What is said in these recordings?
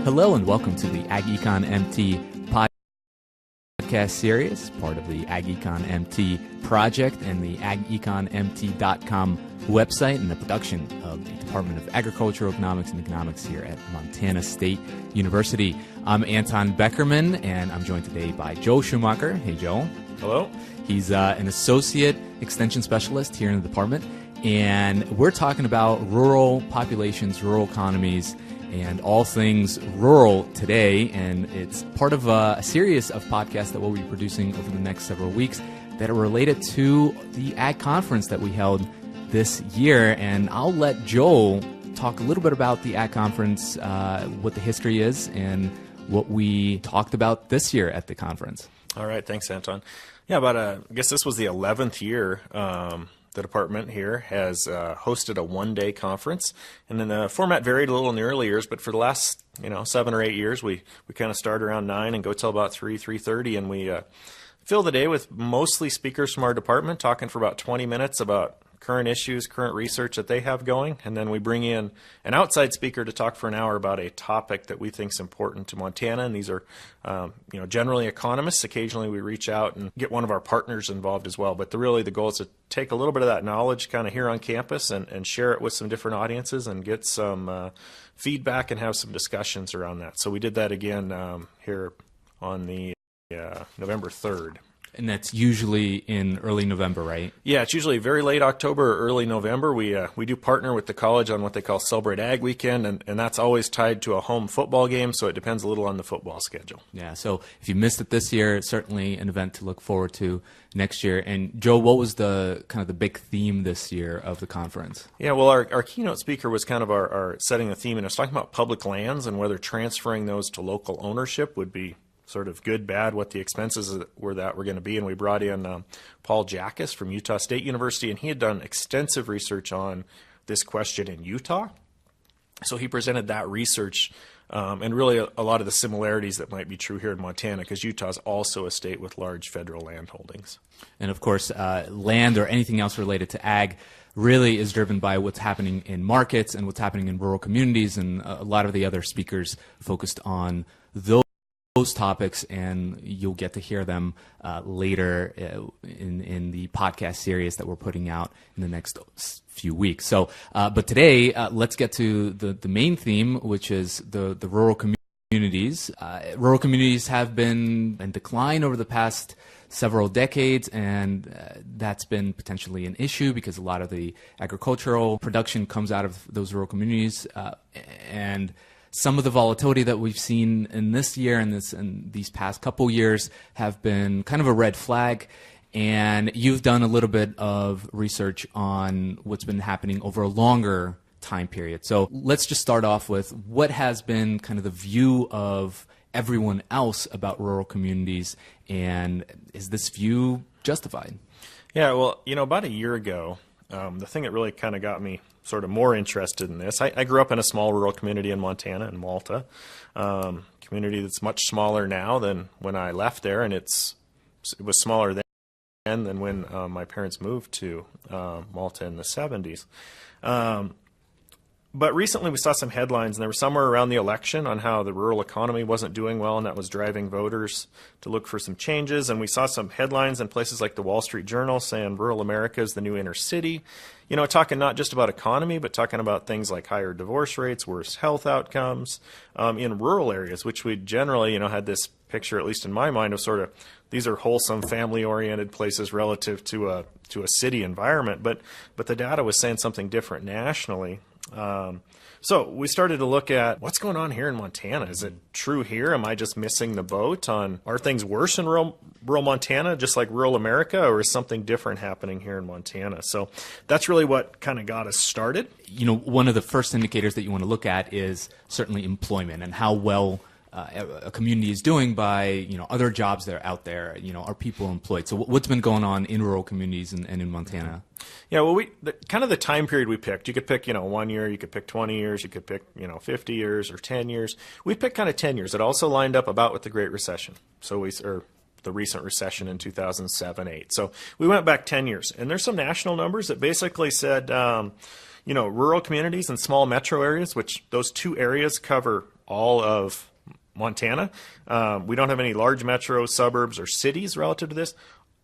Hello and welcome to the Ag Econ MT podcast series, part of the Ag Econ MT project and the ageconmt.com website and the production of the Department of Agricultural Economics and Economics here at Montana State University. I'm Anton Beckerman, and I'm joined today by Joe Schumacher. Hey, Joe. Hello. He's an associate extension specialist here in the department, and we're talking about rural populations, rural economies, and all things rural today. And it's part of a series of podcasts that we'll be producing over the next several weeks that are related to the Ag Conference that we held this year. And I'll let Joel talk a little bit about the Ag Conference, what the history is, and what we talked about this year at the conference. All right. Thanks, Anton. Yeah, I guess this was the 11th year the department here has hosted a one-day conference, and then the format varied a little in the early years, but for the last 7 or 8 years, we kind of start around 9 and go till about 3:30, and we fill the day with mostly speakers from our department talking for about 20 minutes about current issues, current research that they have going, and then we bring in an outside speaker to talk for an hour about a topic that we think is important to Montana, and these are generally economists. Occasionally we reach out and get one of our partners involved as well, but the goal is to take a little bit of that knowledge kind of here on campus and share it with some different audiences and get some feedback and have some discussions around that. So we did that again here on the November 3rd. And that's usually in early November, right? Yeah, it's usually very late October or early November. We do partner with the college on what they call Celebrate Ag Weekend, and that's always tied to a home football game, so it depends a little on the football schedule. Yeah, so if you missed it this year, it's certainly an event to look forward to next year. And Joe, what was the big theme this year of the conference? Yeah, well, our keynote speaker was kind of our setting the theme, and it's talking about public lands and whether transferring those to local ownership would be sort of good, bad, what the expenses were going to be. And we brought in Paul Jackas from Utah State University, and he had done extensive research on this question in Utah. So he presented that research and really a lot of the similarities that might be true here in Montana, because Utah is also a state with large federal land holdings. And of course, land or anything else related to ag really is driven by what's happening in markets and what's happening in rural communities, and a lot of the other speakers focused on those topics, and you'll get to hear them later in the podcast series that we're putting out in the next few weeks. So, but today, let's get to the main theme, which is the rural communities. Rural communities have been in decline over the past several decades, and that's been potentially an issue because a lot of the agricultural production comes out of those rural communities, and some of the volatility that we've seen in this year and these past couple years have been kind of a red flag. And you've done a little bit of research on what's been happening over a longer time period. So let's just start off with what has been kind of the view of everyone else about rural communities, and is this view justified? Yeah, well, about a year ago, the thing that really kind of got me sort of more interested in this. I grew up in a small rural community in Montana, in Malta, community that's much smaller now than when I left there, and it was smaller then than when my parents moved to Malta in the 70s. But recently we saw some headlines, and they were somewhere around the election on how the rural economy wasn't doing well, and that was driving voters to look for some changes. And we saw some headlines in places like the Wall Street Journal saying rural America is the new inner city. Talking not just about economy, but talking about things like higher divorce rates, worse health outcomes in rural areas, which we generally, had this picture, at least in my mind, of sort of these are wholesome, family-oriented places relative to a city environment. But the data was saying something different nationally. So we started to look at what's going on here in Montana. Is it true here? Am I just missing the boat on, are things worse in rural Montana, just like rural America, or is something different happening here in Montana? So that's really what kind of got us started. One of the first indicators that you want to look at is certainly employment and how well a community is doing by other jobs that are out there. Are people employed? So what's been going on in rural communities and in Montana? Yeah, well, kind of the time period we picked. You could pick 1 year, you could pick 20 years, you could pick 50 years or 10 years. We picked kind of 10 years. It also lined up about with the Great Recession. So the recent recession in 2007-8. So we went back 10 years, and there's some national numbers that basically said. rural communities and small metro areas, which those two areas cover all of Montana. We don't have any large metro suburbs or cities relative to this.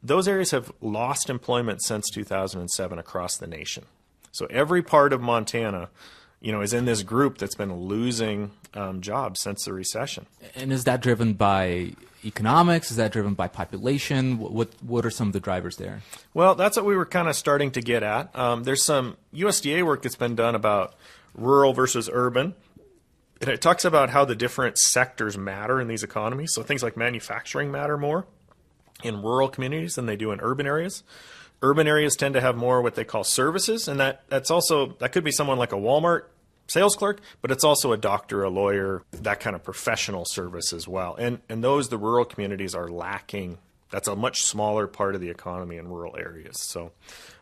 Those areas have lost employment since 2007 across the nation. So every part of Montana, is in this group that's been losing jobs since the recession. And is that driven by economics? Is that driven by population? What are some of the drivers there? Well, that's what we were kind of starting to get at. There's some USDA work that's been done about rural versus urban. And it talks about how the different sectors matter in these economies. So things like manufacturing matter more in rural communities than they do in urban areas. Urban areas tend to have more what they call services, and that could be someone like a Walmart sales clerk, but it's also a doctor, a lawyer, that kind of professional service as well. And the rural communities are lacking. That's a much smaller part of the economy in rural areas. So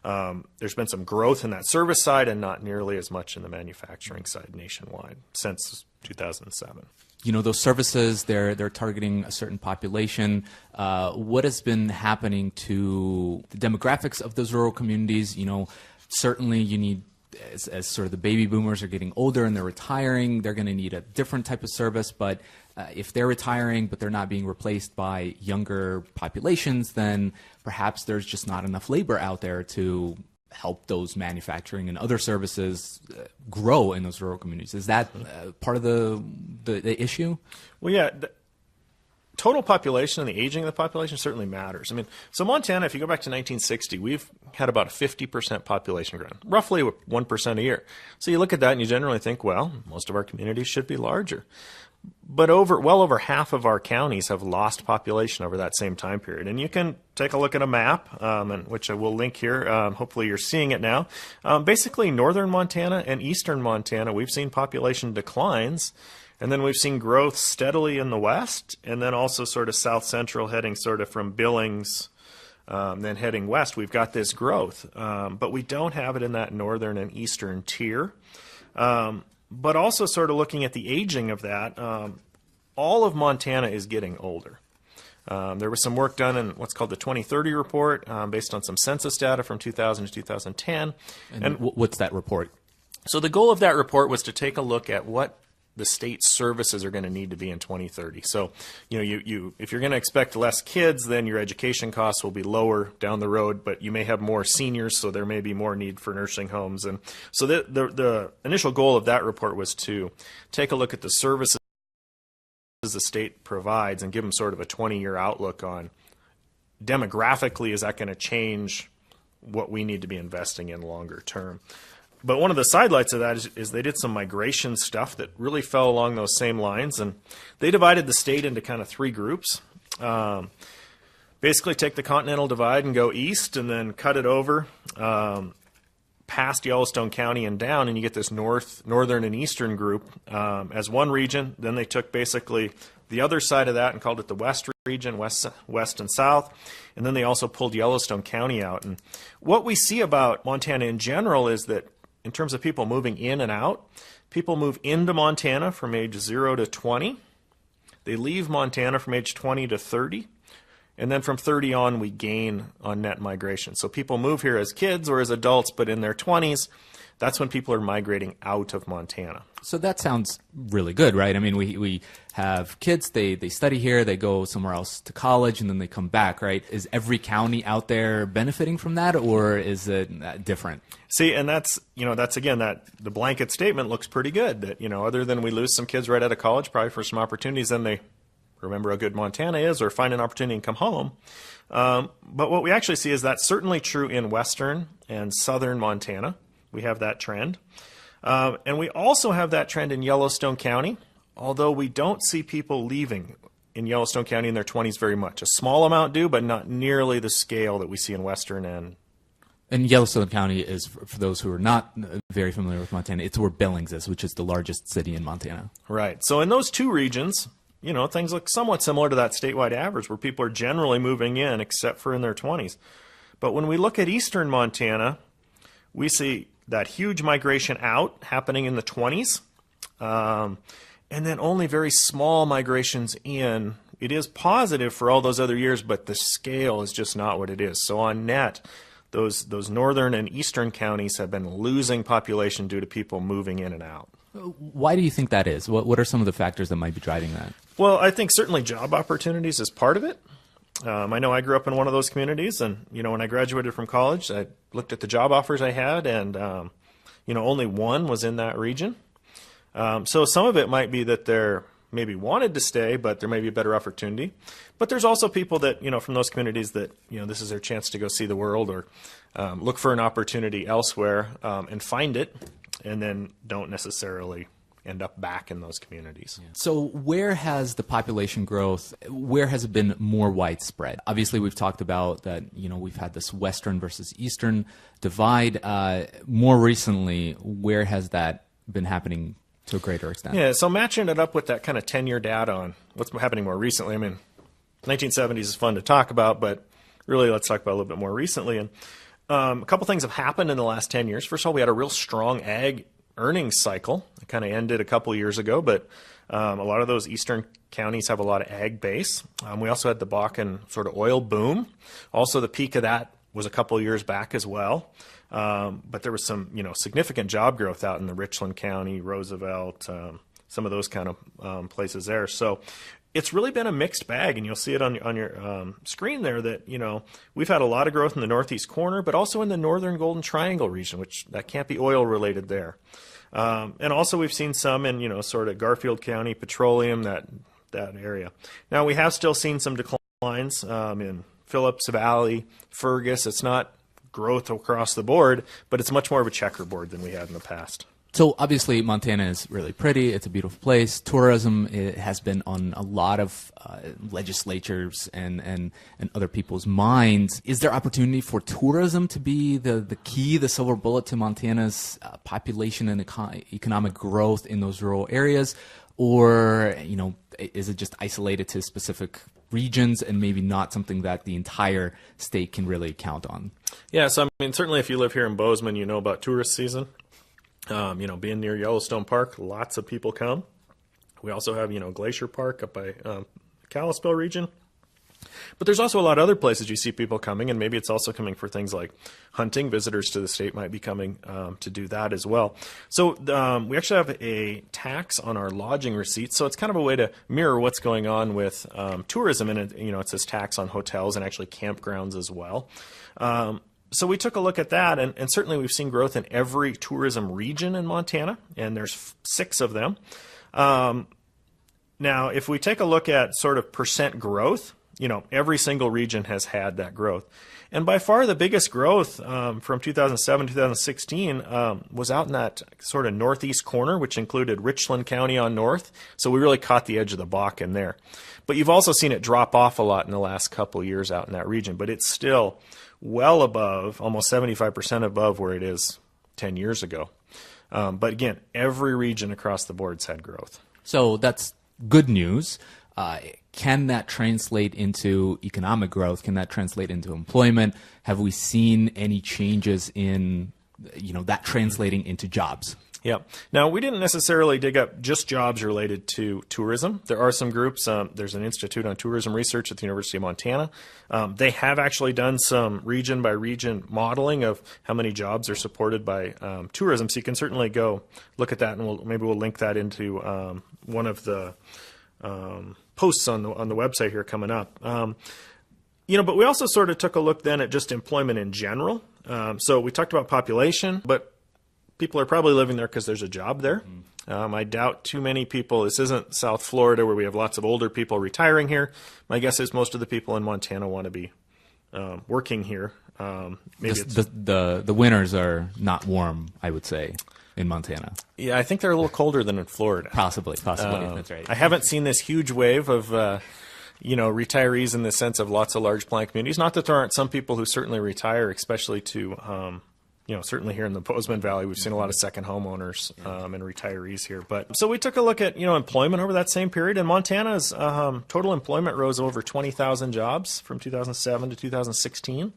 there's been some growth in that service side and not nearly as much in the manufacturing side nationwide since 2007. Those services, they're targeting a certain population. What has been happening to the demographics of those rural communities? Certainly you need, as sort of the baby boomers are getting older and they're retiring, they're going to need a different type of service. But if they're retiring but they're not being replaced by younger populations, then perhaps there's just not enough labor out there to help those manufacturing and other services grow in those rural communities. Is that part of the issue? Well, yeah. The total population and the aging of the population certainly matters. So Montana, if you go back to 1960, we've had about a 50% population growth, roughly 1% a year. So you look at that and you generally think, well, most of our communities should be larger. But well over half of our counties have lost population over that same time period. And you can take a look at a map, which I will link here. Hopefully you're seeing it now. Basically, northern Montana and eastern Montana, we've seen population declines. And then we've seen growth steadily in the west, and then also sort of south central heading sort of from Billings, then heading west. We've got this growth, but we don't have it in that northern and eastern tier. But also sort of looking at the aging of that, all of Montana is getting older. There was some work done in what's called the 2030 report based on some census data from 2000 to 2010. And what's that report? So the goal of that report was to take a look at what the state services are going to need to be in 2030. So, if you're going to expect less kids, then your education costs will be lower down the road, but you may have more seniors, so there may be more need for nursing homes. And so the initial goal of that report was to take a look at the services the state provides and give them sort of a 20-year outlook on demographically, is that going to change what we need to be investing in longer term. But one of the sidelights of that is they did some migration stuff that really fell along those same lines, and they divided the state into kind of three groups. Basically take the Continental Divide and go east and then cut it over past Yellowstone County and down, and you get this northern and eastern group as one region. Then they took basically the other side of that and called it the west region, west and south. And then they also pulled Yellowstone County out. And what we see about Montana in general is that in terms of people moving in and out, people move into Montana from age 0 to 20. They leave Montana from age 20 to 30. And then from 30 on, we gain on net migration. So people move here as kids or as adults, but in their 20s, that's when people are migrating out of Montana. So that sounds really good, right? We have kids, they study here, they go somewhere else to college, and then they come back, right? Is every county out there benefiting from that, or is it different? See, and that's again, that the blanket statement looks pretty good, that, other than we lose some kids right out of college, probably for some opportunities, then they remember how good Montana is or find an opportunity and come home. But what we actually see is that's certainly true in western and southern Montana. We have that trend. And we also have that trend in Yellowstone County, although we don't see people leaving in Yellowstone County in their 20s very much. A small amount do, but not nearly the scale that we see in western And Yellowstone County is, for those who are not very familiar with Montana, it's where Billings is, which is the largest city in Montana. Right. So in those two regions, things look somewhat similar to that statewide average where people are generally moving in except for in their 20s. But when we look at eastern Montana, we see that huge migration out happening in the 20s, and then only very small migrations in. It is positive for all those other years, but the scale is just not what it is. So on net, those northern and eastern counties have been losing population due to people moving in and out. Why do you think that is? What are some of the factors that might be driving that? Well, I think certainly job opportunities is part of it. I know I grew up in one of those communities, and when I graduated from college, I looked at the job offers I had, and only one was in that region. So some of it might be that they're maybe wanted to stay, but there may be a better opportunity. But there's also people that from those communities that this is their chance to go see the world or look for an opportunity elsewhere and find it, and then don't necessarily end up back in those communities. So where has the population growth, where has it been more widespread? Obviously, we've talked about that, we've had this western versus eastern divide. More recently, where has that been happening to a greater extent? Yeah, so matching it up with that kind of 10-year data on what's happening more recently. I mean, 1970s is fun to talk about, but really let's talk about a little bit more recently. And a couple things have happened in the last 10 years. First of all, we had a real strong ag earnings cycle. It kind of ended a couple years ago, but a lot of those eastern counties have a lot of ag base. We also had the Bakken sort of oil boom. Also, the peak of that was a couple years back as well. But there was some, significant job growth out in the Richland County, Roosevelt, some of those kind of places there. So it's really been a mixed bag, and you'll see it on your screen there that, we've had a lot of growth in the northeast corner, but also in the northern Golden Triangle region, which that can't be oil related there. And also we've seen some in, sort of Garfield County, Petroleum, that area. Now, we have still seen some declines in Phillips Valley, Fergus. It's not growth across the board, but it's much more of a checkerboard than we had in the past. So obviously Montana is really pretty. It's a beautiful place. Tourism has been on a lot of legislatures and other people's minds. Is there opportunity for tourism to be the key, the silver bullet to Montana's population and economic growth in those rural areas? Or, is it just isolated to specific regions and maybe not something that the entire state can really count on? Yeah, so I mean, certainly if you live here in Bozeman, you know about tourist season. Being near Yellowstone Park, lots of people come. We also have, Glacier Park up by Kalispell region. But there's also a lot of other places you see people coming, and maybe it's also coming for things like hunting. Visitors to the state might be coming to do that as well. So we actually have a tax on our lodging receipts. So it's kind of a way to mirror what's going on with tourism, and it's this tax on hotels and actually campgrounds as well. So we took a look at that, and certainly we've seen growth in every tourism region in Montana, and there's 6 of them. Now, if we take a look at sort of percent growth, every single region has had that growth. And by far the biggest growth from 2007 to 2016 was out in that sort of northeast corner, which included Richland County on north. So we really caught the edge of the Bakken there. But you've also seen it drop off a lot in the last couple of years out in that region, but it's still well above, almost 75% above where it is 10 years ago. But again, every region across the board's had growth. So that's good news. Can that translate into economic growth? Can that translate into employment? Have we seen any changes in, that translating into jobs? Yeah. Now, we didn't necessarily dig up just jobs related to tourism. There are some groups. There's an Institute on Tourism Research at the University of Montana. They have actually done some region-by-region modeling of how many jobs are supported by tourism. So you can certainly go look at that, and maybe we'll link that into one of the posts on the website here coming up. But we also sort of took a look then at just employment in general. So we talked about population, but people are probably living there because there's a job there. I doubt too many people. This isn't South Florida where we have lots of older people retiring here. My guess is most of the people in Montana want to be working here. Maybe the winters are not warm, I would say, in Montana. Yeah, I think they're a little colder than in Florida. Possibly. That's right. I haven't seen this huge wave of retirees in the sense of lots of large plant communities. Not that there aren't some people who certainly retire, especially to certainly here in the Bozeman Valley, we've seen a lot of second homeowners and retirees here. But so we took a look at employment over that same period, and Montana's total employment rose over 20,000 jobs from 2007 to 2016,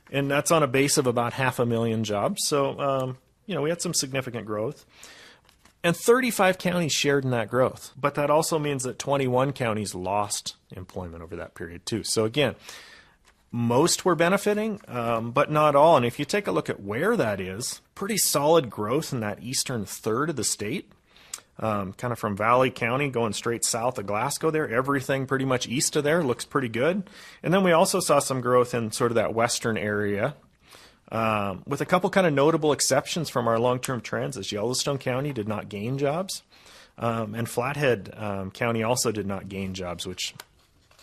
and that's on a base of about 500,000 jobs. So we had some significant growth. And 35 counties shared in that growth. But that also means that 21 counties lost employment over that period too. So again, most were benefiting, but not all. And if you take a look at where that is, pretty solid growth in that eastern third of the state, kind of from Valley County going straight south of Glasgow there. Everything pretty much east of there looks pretty good. And then we also saw some growth in sort of that western area, with a couple kind of notable exceptions from our long-term trends, as Yellowstone County did not gain jobs, and Flathead County also did not gain jobs, which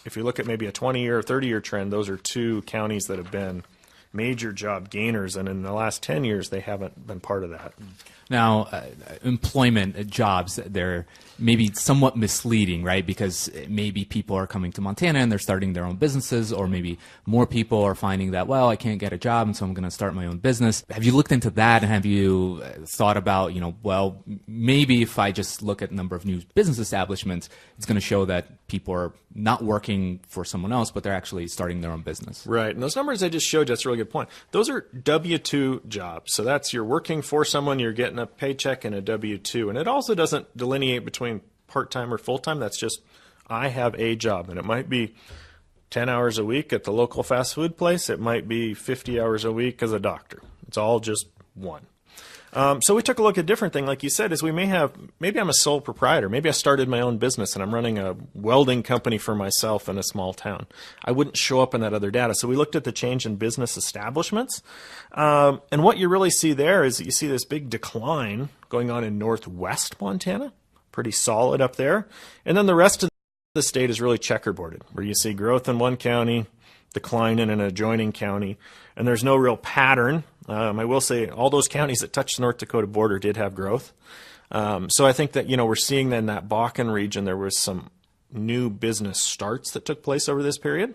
if you look at maybe a 20-year or 30-year trend, those are two counties that have been major job gainers, and in the last 10 years, they haven't been part of that. Now, employment jobs, they're maybe somewhat misleading, right? Because maybe people are coming to Montana and they're starting their own businesses, or maybe more people are finding that, well, I can't get a job, and so I'm going to start my own business. Have you looked into that, and have you thought about, well, maybe if I just look at the number of new business establishments, it's going to show that people are not working for someone else, but they're actually starting their own business. Right. And those numbers I just showed you, that's a really good point. Those are W-2 jobs. So that's you're working for someone, you're getting a paycheck and a W-2. And it also doesn't delineate between part-time or full-time. That's just, I have a job. And it might be 10 hours a week at the local fast food place. It might be 50 hours a week as a doctor. It's all just one. So we took a look at a different thing, like you said, is maybe I'm a sole proprietor. Maybe I started my own business and I'm running a welding company for myself in a small town. I wouldn't show up in that other data. So we looked at the change in business establishments. And what you really see there is you see this big decline going on in northwest Montana, pretty solid up there. And then the rest of the state is really checkerboarded, where you see growth in one county, decline in an adjoining county, and there's no real pattern. I will say all those counties that touch the North Dakota border did have growth. So I think that, we're seeing that in that Bakken region, there was some new business starts that took place over this period,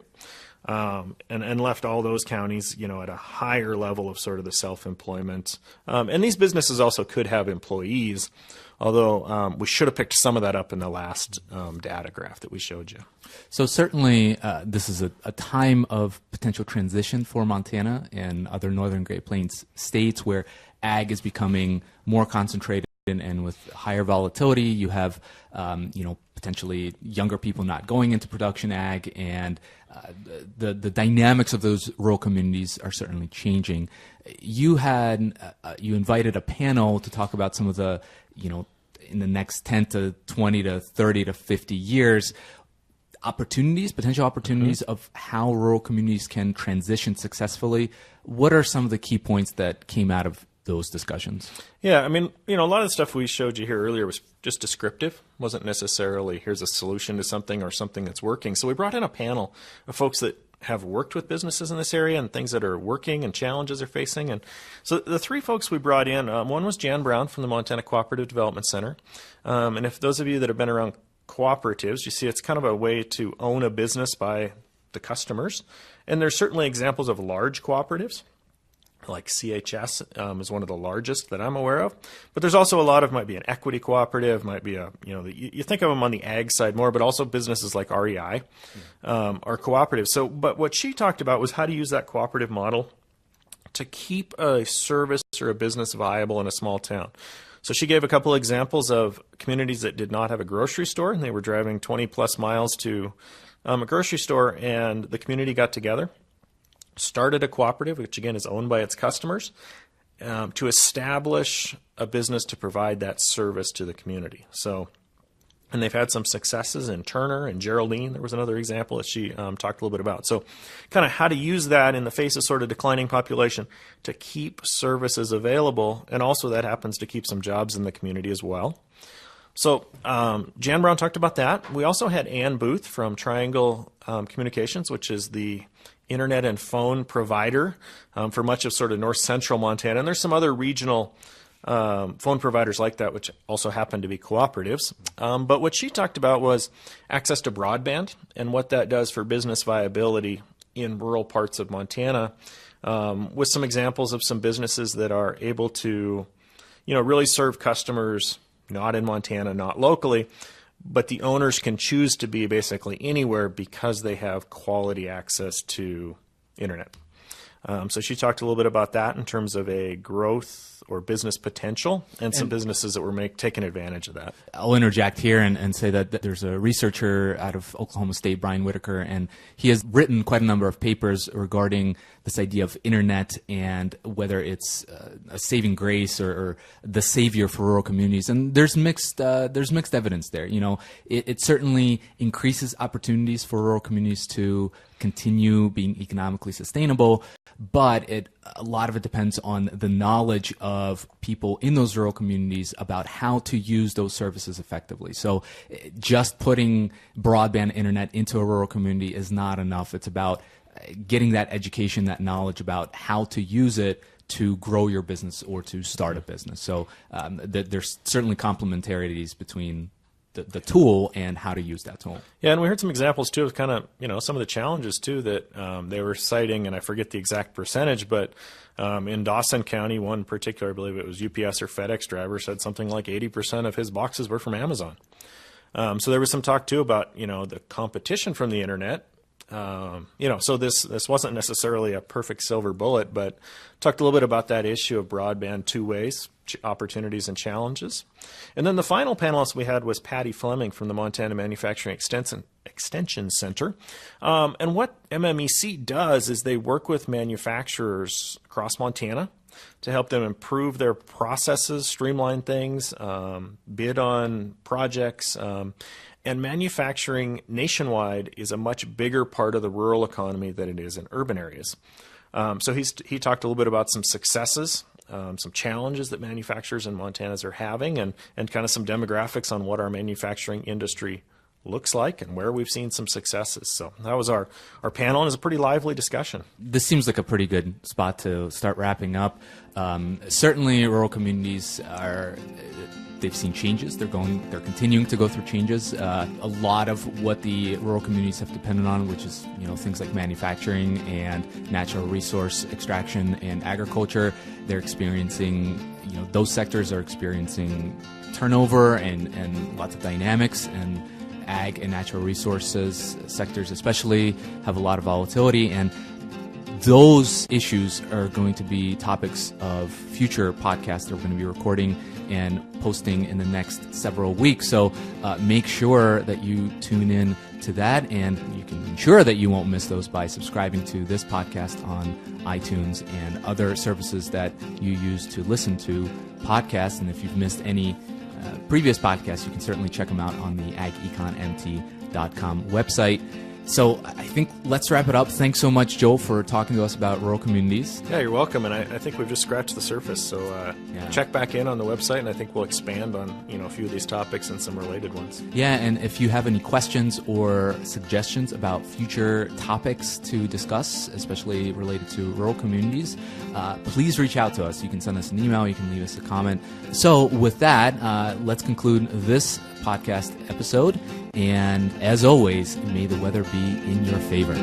and left all those counties, at a higher level of sort of the self-employment. And these businesses also could have employees, although we should have picked some of that up in the last data graph that we showed you. So certainly this is a time of potential transition for Montana and other northern Great Plains states where ag is becoming more concentrated and with higher volatility. You have potentially younger people not going into production ag, and the dynamics of those rural communities are certainly changing. You invited a panel to talk about some of the, in the next 10 to 20 to 30 to 50 years, potential opportunities of how rural communities can transition successfully. What are some of the key points that came out of those discussions? Yeah, a lot of the stuff we showed you here earlier was just descriptive, wasn't necessarily here's a solution to something or something that's working. So we brought in a panel of folks that have worked with businesses in this area and things that are working and challenges they're facing. And so the three folks we brought in, one was Jan Brown from the Montana Cooperative Development Center. And if those of you that have been around cooperatives, you see it's kind of a way to own a business by the customers. And there's certainly examples of large cooperatives, like CHS is one of the largest that I'm aware of. But there's also a lot of, might be an equity cooperative, might be you think of them on the ag side more, but also businesses like REI are cooperatives. So, but what she talked about was how to use that cooperative model to keep a service or a business viable in a small town. So she gave a couple examples of communities that did not have a grocery store, and they were driving 20 plus miles to a grocery store, and the community got together, started a cooperative, which again is owned by its customers, to establish a business to provide that service to the community. So, and they've had some successes in Turner and Geraldine. There was another example that she talked a little bit about. So kind of how to use that in the face of sort of declining population to keep services available, and also that happens to keep some jobs in the community as well. So Jan Brown talked about that. We also had Ann Booth from Triangle Communications, which is the internet and phone provider for much of sort of north central Montana. And there's some other regional phone providers like that, which also happen to be cooperatives. But what she talked about was access to broadband and what that does for business viability in rural parts of Montana, with some examples of some businesses that are able to, really serve customers not in Montana, not locally, but the owners can choose to be basically anywhere because they have quality access to internet. So she talked a little bit about that in terms of a growth or business potential and some businesses that were taking advantage of that. I'll interject here and say that there's a researcher out of Oklahoma State, Brian Whitaker, and he has written quite a number of papers regarding this idea of internet and whether it's a saving grace or the savior for rural communities. And there's mixed evidence there. You know, it certainly increases opportunities for rural communities to continue being economically sustainable, but a lot of it depends on the knowledge of people in those rural communities about how to use those services effectively. So just putting broadband internet into a rural community is not enough. It's about getting that education, that knowledge about how to use it to grow your business or to start a business. So there's certainly complementarities between the tool and how to use that tool. Yeah, and we heard some examples too of kind of, you know, some of the challenges too that they were citing, and I forget the exact percentage, but in Dawson County, one particular, I believe it was UPS or FedEx driver, said something like 80% of his boxes were from Amazon. So there was some talk too about, you know, the competition from the internet. You know, so this wasn't necessarily a perfect silver bullet, but talked a little bit about that issue of broadband two ways, opportunities and challenges. And then the final panelist we had was Patty Fleming from the Montana Manufacturing Extension Center. And what MMEC does is they work with manufacturers across Montana to help them improve their processes, streamline things, bid on projects. And manufacturing nationwide is a much bigger part of the rural economy than it is in urban areas. So he talked a little bit about some successes, some challenges that manufacturers in Montana are having, and kind of some demographics on what our manufacturing industry looks like and where we've seen some successes. So that was our panel, and it was a pretty lively discussion. This seems like a pretty good spot to start wrapping up. Certainly rural communities they've seen changes. They're continuing to go through changes. A lot of what the rural communities have depended on, which is, you know, things like manufacturing and natural resource extraction and agriculture, they're experiencing, you know, those sectors are experiencing turnover and lots of dynamics, and ag and natural resources sectors especially have a lot of volatility, and those issues are going to be topics of future podcasts that we're going to be recording and posting in the next several weeks. So make sure that you tune in to that, and you can ensure that you won't miss those by subscribing to this podcast on iTunes and other services that you use to listen to podcasts. And if you've missed any previous podcasts, you can certainly check them out on the ageconmt.com website. So I think let's wrap it up. Thanks so much, Joel, for talking to us about rural communities. Yeah, you're welcome. And I think we've just scratched the surface. So check back in on the website, and I think we'll expand on, you know, a few of these topics and some related ones. Yeah, and if you have any questions or suggestions about future topics to discuss, especially related to rural communities, please reach out to us. You can send us an email. You can leave us a comment. So with that, let's conclude this podcast episode. And as always, may the weather be in your favor.